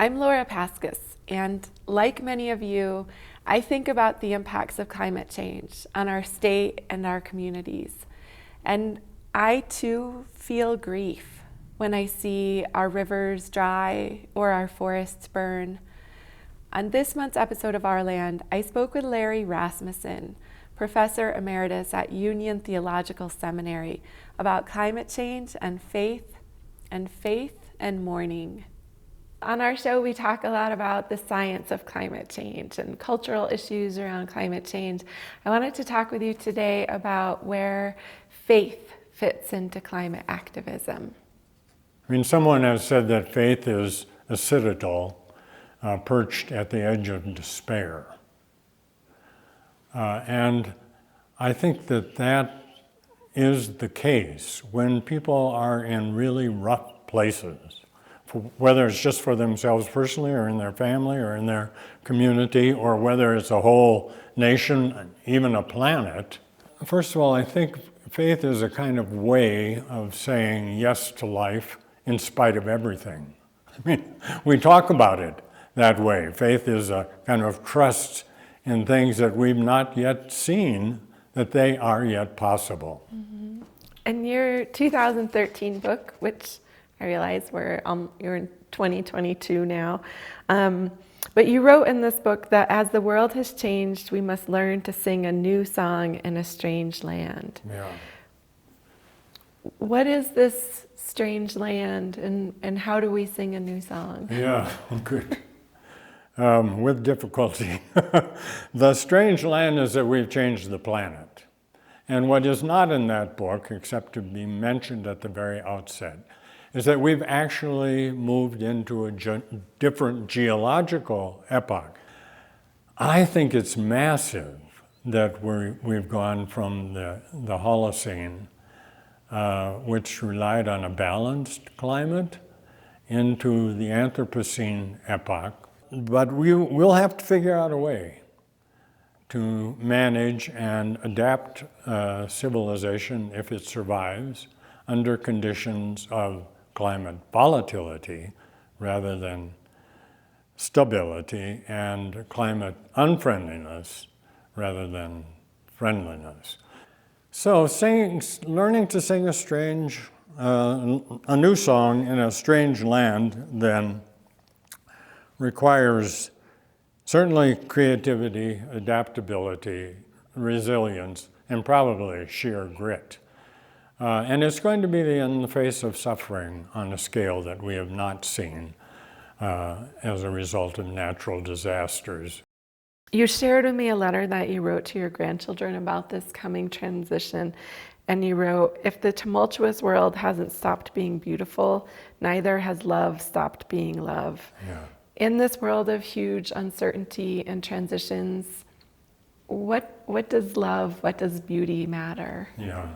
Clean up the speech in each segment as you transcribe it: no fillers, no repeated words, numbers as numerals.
I'm Laura Paskus, and like many of you, I think about the impacts of climate change on our state and our communities. And I too feel grief when I see our rivers dry or our forests burn. On this month's episode of Our Land, I spoke with Larry Rasmussen, Professor Emeritus at Union Theological Seminary, about climate change and faith and mourning. On our show, we talk a lot about the science of climate change and cultural issues around climate change. I wanted to talk with you today about where faith fits into climate activism. I mean, someone has said that faith is a citadel perched at the edge of despair. And I think that is the case when people are in really rough places, whether it's just for themselves personally or in their family or in their community, or whether it's a whole nation, even a planet. First of all, I think faith is a kind of way of saying yes to life in spite of everything. I mean, we talk about it that way. Faith is a kind of trust in things that we've not yet seen, that they are yet possible. Mm-hmm. And your 2013 book, which I realize you're in 2022 now, but you wrote in this book that as the world has changed, we must learn to sing a new song in a strange land. Yeah. What is this strange land, and how do we sing a new song? Yeah, good. With difficulty. The strange land is that we've changed the planet. And what is not in that book, except to be mentioned at the very outset, is that we've actually moved into a different geological epoch. I think it's massive that we've gone from the Holocene, which relied on a balanced climate, into the Anthropocene epoch. But we'll have to figure out a way to manage and adapt civilization, if it survives, under conditions of climate volatility rather than stability, and climate unfriendliness rather than friendliness. So learning to sing a new song in a strange land then requires certainly creativity, adaptability, resilience, and probably sheer grit. And it's going to be in the face of suffering on a scale that we have not seen as a result of natural disasters. You shared with me a letter that you wrote to your grandchildren about this coming transition. And you wrote, "If the tumultuous world hasn't stopped being beautiful, neither has love stopped being love." Yeah. In this world of huge uncertainty and transitions, what does love, what does beauty matter? Yeah.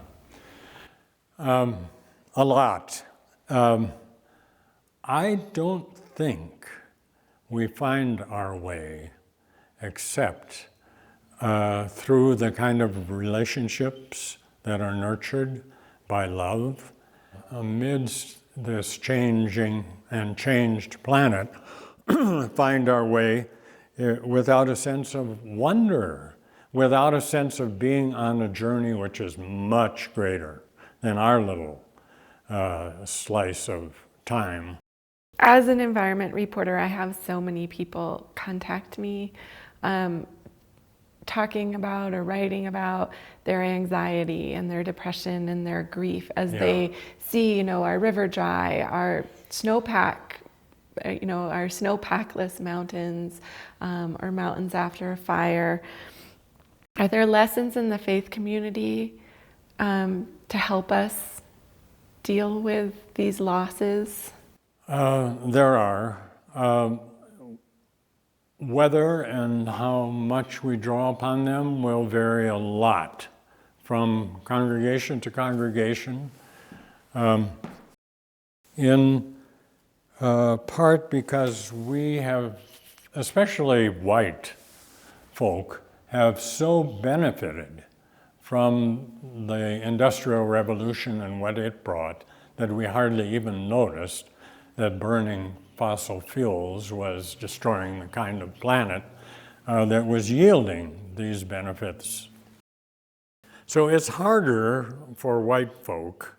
A lot. I don't think we find our way except through the kind of relationships that are nurtured by love. Amidst this changing and changed planet, find our way without a sense of wonder, without a sense of being on a journey which is much greater than our little slice of time. As an environment reporter, I have so many people contact me talking about or writing about their anxiety and their depression and their grief as they see, our river dry, our snowpack, our snowpackless mountains, or mountains after a fire. Are there lessons in the faith community to help us deal with these losses? There are. Whether and how much we draw upon them will vary a lot from congregation to congregation, in part because we have, especially white folk, have so benefited from the Industrial Revolution and what it brought that we hardly even noticed that burning fossil fuels was destroying the kind of planet that was yielding these benefits. So it's harder for white folk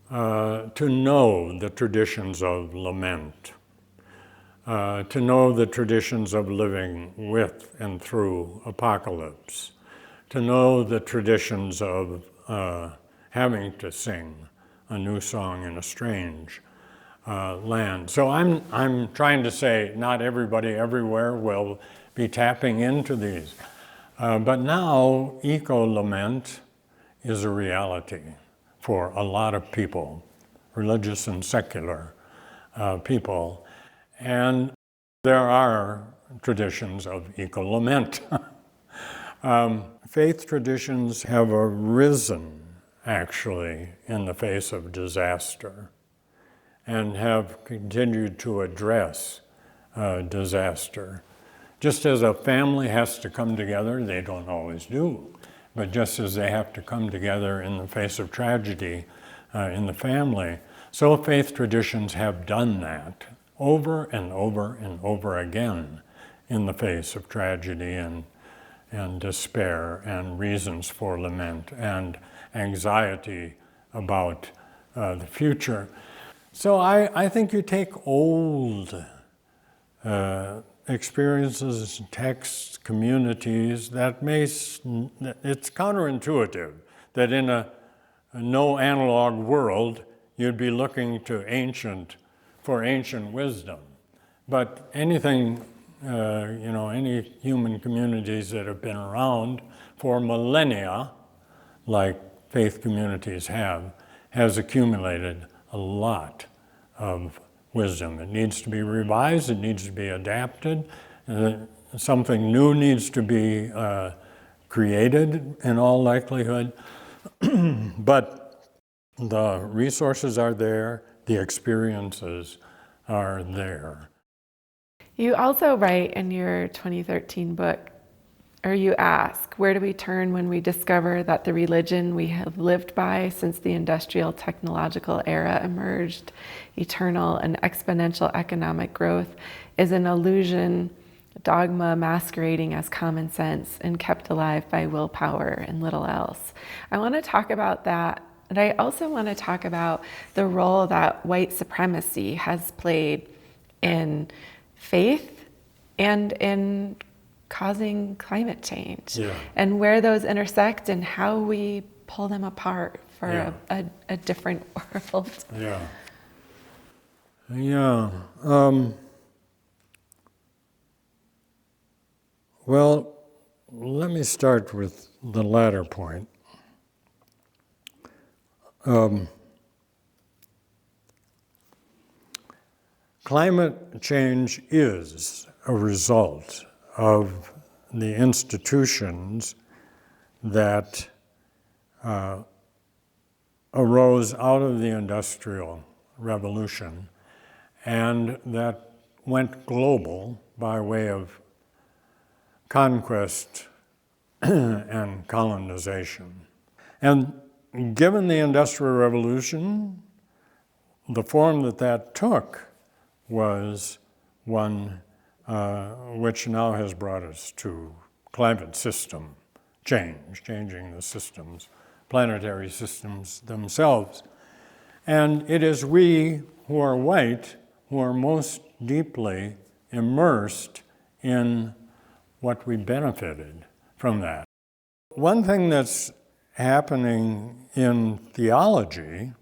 to know the traditions of lament, to know the traditions of living with and through apocalypse, to know the traditions of having to sing a new song in a strange land. So I'm trying to say not everybody everywhere will be tapping into these. But now eco-lament is a reality for a lot of people, religious and secular people. And there are traditions of eco-lament. Faith traditions have arisen, actually, in the face of disaster and have continued to address disaster. Just as a family has to come together, they don't always do, but just as they have to come together in the face of tragedy in the family, so faith traditions have done that over and over and over again in the face of tragedy and despair and reasons for lament and anxiety about the future. So I think you take old experiences, texts, communities, it's counterintuitive that in a no analog world you'd be looking to for ancient wisdom. But anything, any human communities that have been around for millennia, like faith communities has accumulated a lot of wisdom. It needs to be revised, it needs to be adapted, something new needs to be created in all likelihood, but the resources are there, the experiences are there. You also write in your 2013 book, or you ask, where do we turn when we discover that the religion we have lived by since the industrial technological era emerged, eternal and exponential economic growth, is an illusion, dogma masquerading as common sense and kept alive by willpower and little else? I want to talk about that, and I also want to talk about the role that white supremacy has played in faith and in causing climate change, and where those intersect and how we pull them apart for a different world. Well, let me start with the latter point. Climate change is a result of the institutions that arose out of the Industrial Revolution and that went global by way of conquest and colonization. And given the Industrial Revolution, the form that took was one which now has brought us to climate system change, changing the systems, planetary systems themselves. And it is we who are white who are most deeply immersed in what we benefited from that. One thing that's happening in theology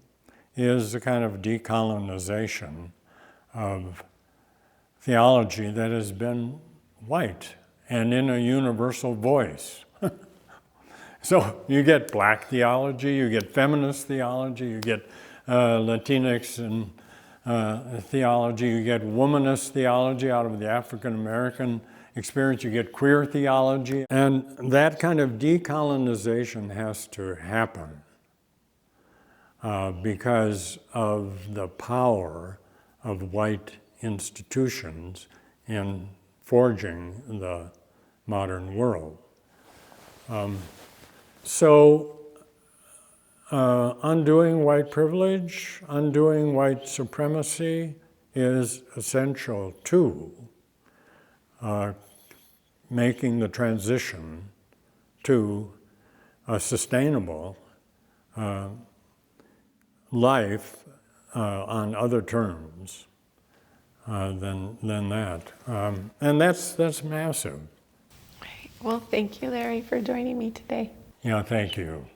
is a kind of decolonization of theology that has been white and in a universal voice. So you get black theology, you get feminist theology, you get Latinx and theology, you get womanist theology out of the African American experience, you get queer theology, and that kind of decolonization has to happen because of the power of white institutions in forging the modern world. So undoing white privilege, undoing white supremacy is essential to making the transition to a sustainable life on other terms than that. And that's massive. Well, thank you, Larry, for joining me today. Yeah, thank you.